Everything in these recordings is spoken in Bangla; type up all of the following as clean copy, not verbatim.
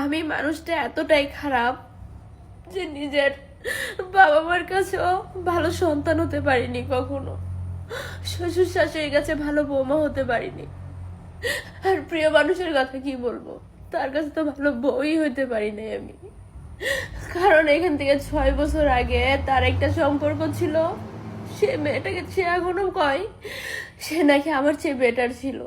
আমি মানুষটা এতটাই খারাপ যে নিজের বাবা মার কাছেও ভালো সন্তান হতে পারিনি কখনো, শ্বশুর শাশুড়ির কাছে ভালো বৌমা হতে পারিনি, আর প্রিয় মানুষের কথা কি বলবো, তার কাছে তো ভালো বউই হতে পারি নাই আমি। কারণ এখান থেকে 6 বছর আগে তার একটা সম্পর্ক ছিল, সে মেয়েটাকে সে এখনো কয় সে নাকি আমার চেয়ে বেটার ছিল,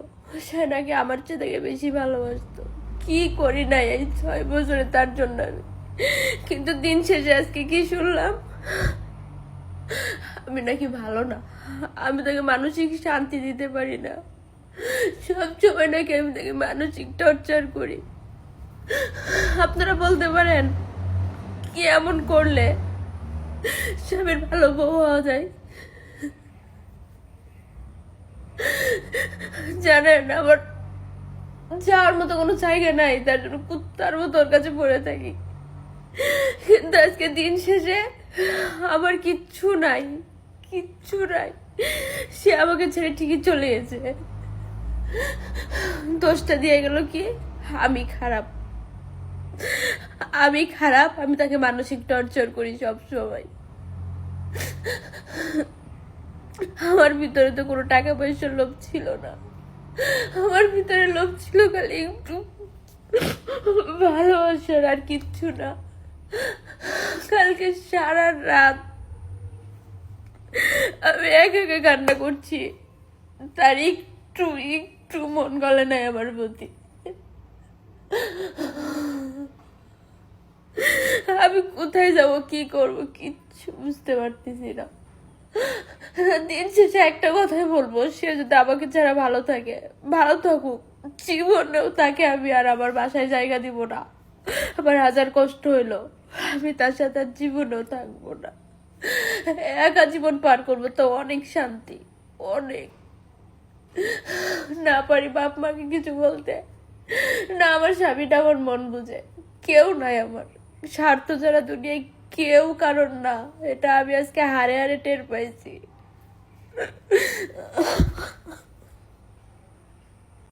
সে নাকি আমার চেয়ে থেকে বেশি ভালোবাসতো। কি করি নাই এই 6 বছরে তার জন্য আমি। কিন্তু দিন শেষে আজকে কি শুনলাম, আমি নাকি ভালো না, আমি তাকে মানসিক শান্তি দিতে পারি না, সব সময় নাকি আমি তাকে মানসিক টর্চার করি। আপনারা বলতে পারেন কি এমন করলে স্বামীর ভালো বউ হওয়া যায়? জানেন, আমার যাওয়ার মতো কোনো জায়গা নাই, তার জন্য কুত্তার মতো ওর কাছে পড়ে থাকি। কিন্তু আজকে দিন শেষে আমার কিচ্ছু নাই, কিচ্ছু নাই, সে আমাকে ছেড়ে ঠিকই চলে গেছে। দোষটা দিয়ে গেল কি আমি খারাপ, আমি খারাপ, আমি তাকে মানসিক টর্চার করি সব সময়। আমার ভিতরে তো কোনো টাকা পয়সার লোভ ছিল না, আমার ভিতরে লোভ ছিল খালি একটু ভালোবাসার, আর কিচ্ছু না। কালকে সারা রাত আমি একা একা কান্না করছি, তার একটু একটু মন গলে নাই আমার প্রতি। আমি কোথায় যাব, কি করব, কিচ্ছু বুঝতে পারতেছি না। দিন শেষে একটা কথাই বলবো, সে যদি আমাকে ছাড়া ভালো থাকে, ভালো থাকুক, জীবনেও তাকে আমি আর আমার বাসায় জায়গা দিব না। আমার হাজার কষ্ট হইলো, আমি তার সাথে আর জীবনেও থাকবো না। একা জীবন পার করবো, তো অনেক শান্তি, অনেক। না পারি বাপ মাকে কিছু বলতে, না আমার স্বামীটা আমার মন বুঝে, কেউ নাই আমার। স্বার্থ ছাড়া দুনিয়ায় কেউ কারণ না, এটা আমি আজকে হারে হারে টের পাইছি।